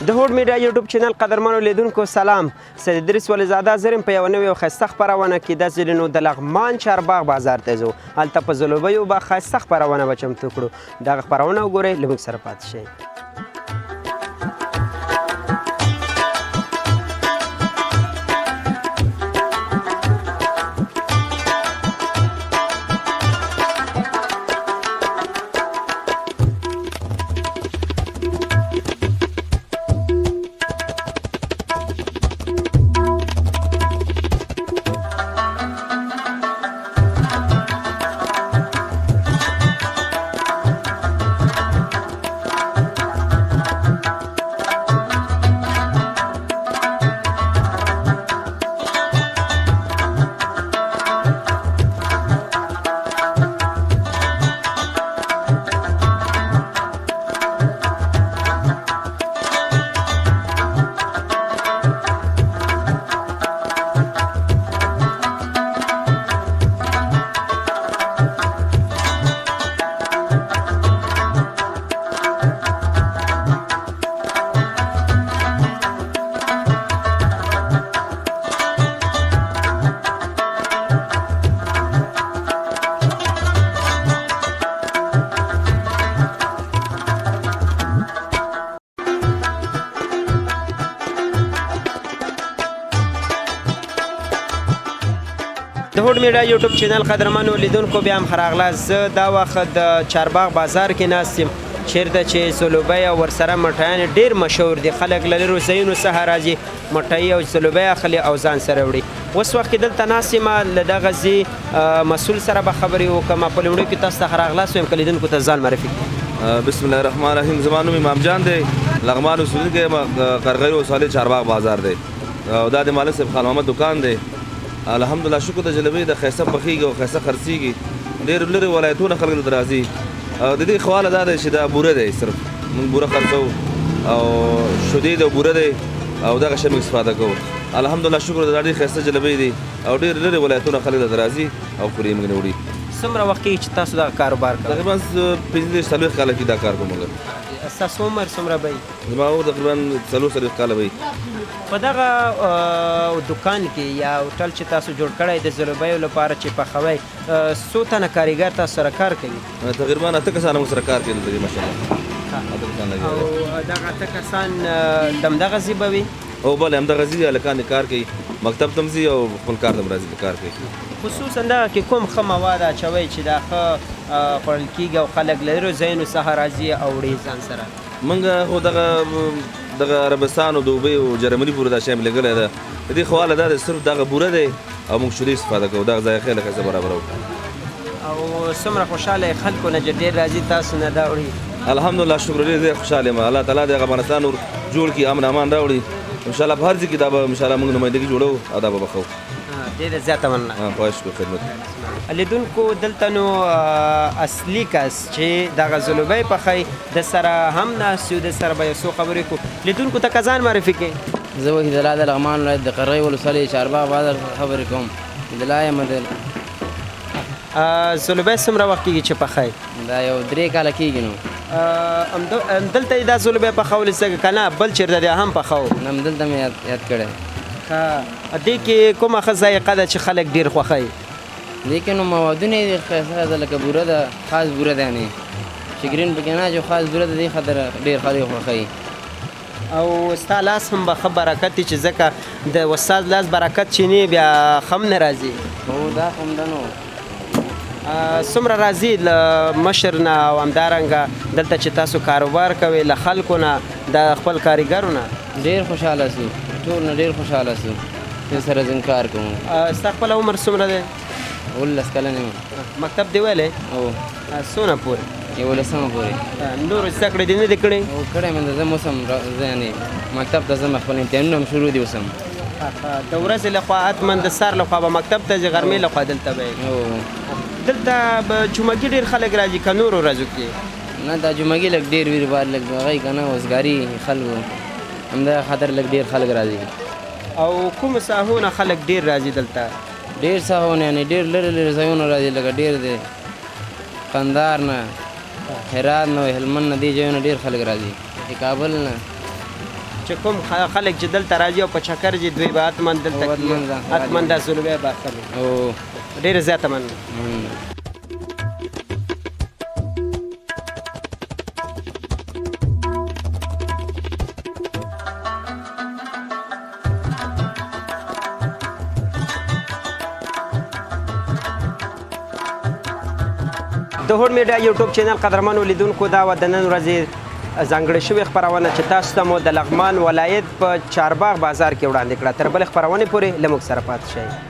د هوډ میډیا یوټیوب چینل قدرمنو لیدونکو سلام. سید ادریس ولیزاده زریم په یوه نوې او ښایسته خپرونه کې داسې نو د لغمان چارباغ بازار ته ځو. هلته په ځلوبیو به ښایسته خپرونه به چمتو کړو. دغه خپرونه وګورئ، له موږ سره پاتې شئ. د هوډ میډیا یوټیوب چینل قدرمنو لیدونکو بیا هم ښه راغلاست. زه دا وخت د چارباغ بازار کې ناست یم، چیرته چې ځلوبی او ورسره مټیان ډېر مشهور دي. خلک له لرو ځایونو څخه راځي، مټۍ او ځلوبی اخلي او ځان سره وړي. اوس وخت کې دلته ناست یم، له دغه ځای مسؤل سره به خبرې وکړم. په لومړي کې تاسو ته ښه راغلاست وایم، که لیدونکو ته ځان معرفي کړي. بسم الله الرحمن الرحیم. زما نوم امام جان دی، لغمان اوسېدونکی یم، قرغیو ولسوالۍ چارباغ بازار دی او دا د مالک صاحب خان محمد دکان دی. الحمدلله شکر د جلبۍ د ښایسته پخېږي او ښایسته خرڅېږي. ډېر لرې ولایتونه خلک دلته راځي. د دې خواله دا دی چې دا بوره دی، صرف موږ بوره خرڅوو او شیدې د بوره دی او دغه شی موږ استفاده کوو. الحمدلله شکر دا ډېر ښایسته جلبۍ دی او ډېر لرې ولایتونه خلک دلته راځي او خوري موږ نه وړي. څومره وخت کېږي چې تاسو دغه کاروبار کوئ؟ تقریبا 45-40 کاله کې دا کار کوم. ستاسو عمر څومره به وي؟ زما عمر تقریبا 40 کاله به وي. په دغه دکان کې یا هوټل چې تاسو جوړ کړی د ځلوبیو لپاره چې پخوئ، څو تنه کاریګر تاسو سره کار کوي؟ تقریبا 8 کسان موږ سره کار کوي دلته ماشاءالله. او دغه 8 کسان د همدغه ځای به وي؟ او بله همدغه ځای هلکان کار کوي، مکتب ته هم ځي او خپل کار ته هم راځي کار کوي. خصوصا دغه کې کوم ښه مواد اچوئ چې دا ښه خوړل کېږي او خلک له لرو ځایونو څخه راځي او وړي ځان سره؟ موږ خو دغه عربستان او دوبۍ او جرمني پورې دا شی مې لګلی ده. د دې خواله دا دی صرف دغه بوره دی او موږ شیدې استفاده کوو. دغه ځای خیلی ښایسته برابروو او څومره خوشحاله خلکو نه ډېر راځي تاسو نه دا وړي؟ الحمدلله شکر ډېر زیات خوشحاله یم. الله تعالی د افغانستان نور جوړ کړي، امن امان راوړي. انشاءالله په هر ځای کې دا به انشاءالله موږ نمایندګي جوړوو او دا به بخوو. ډېره زیاته مننه. خواهش کوو خدمت. لیدونکو دلته نو اصلي کس چې دغه ځلوبی پخوي د سره هم ناست یو، د سره به یو څو خبرې کوو. لیدونکو ته که ځان معرفي کړئ. زه وحید الله د لغمان ولایت د قرغیو ولسوالۍ چارباغ بازار خبرې کوم. عبدالله یم. ځلوبی څومره وخت کېږي چې پخوئ؟ دا یو 3 کاله کېږي نو. دلته یې دا ځلوبی پخولی څنګه که نه بل چېرته دی هم پخوو؟ نه دلته مې یاد کړی. دې کې کومه ښه ذایقه ده چې خلک ډېر خوښوي؟ دې کې نو موادونه یې ښایسته ده، لکه بوره ده، خاص بوره ده، یعنې شګرین پکې نه چې خاص بوره ده. دې خاطر ډېر خلک خوښوي. او ستا لاس هم به ښه برکت وي، چې ځکه د استاد لاس برکت چې نه بیا ښه هم نه راځي. هو دا هم ده نو. څومره راځي له مشر نه او همدارنګه دلته چې تاسو کاروبار کوئ له خلکو نه د خپل کاریګرو نه؟ ډېر خوشحاله سو، ټول نه ډېر خوشحاله سو چې سره زم کار کوم. ستا خپل عمر څومره دی؟ 19 کلن یم. مکتب دی ویلی؟ او څونه پورې؟ 11 پورې. نور زده کړې دې نه دي کړې؟ او کړی مې ده. زه اوس هم زه یعنې مکتب ته ځم، خپل امتحانونه هم شروع دي اوس هم. د ورځې لخوا حتما د سهار لخوا به مکتب ته ځې، غرمې لخوا دلته به یې. دلته به جمعګي ډېر خلک راځي که نورو ورځو کې؟ نه دا جمعګي لږ ډېر وي، بعد لږ هغوی که نه وزګاري خلکو همدغه خاطر لږ ډېر خلک راځي. او کومو ساحو نه خلک ډېر راځي دلته؟ ډېر ساحو نه، یعنې ډېر لرې لرې ځایونه راځي، لکه ډېر دی قندهار نه، هرات نه، هلمند نه، دې ځایونه ډېر خلک راځي. د کابل نه چې کوم خلک چې دلته راځي او په چکر ځي دوی به حتما دلته حتما دا سلوبیا به اخلي. ډېره زیاته مننه. د هوډ میډیا یوټیوب چینل قدرمنو لیدونکو دا و د نن ورځې ځانګړې شوې خپرونه چې تاسو ته مو د لغمان ولایت په چارباغ بازار کې وړاندې کړه. تر بلې خپرونې پورې له موږ سره پاتې شئ.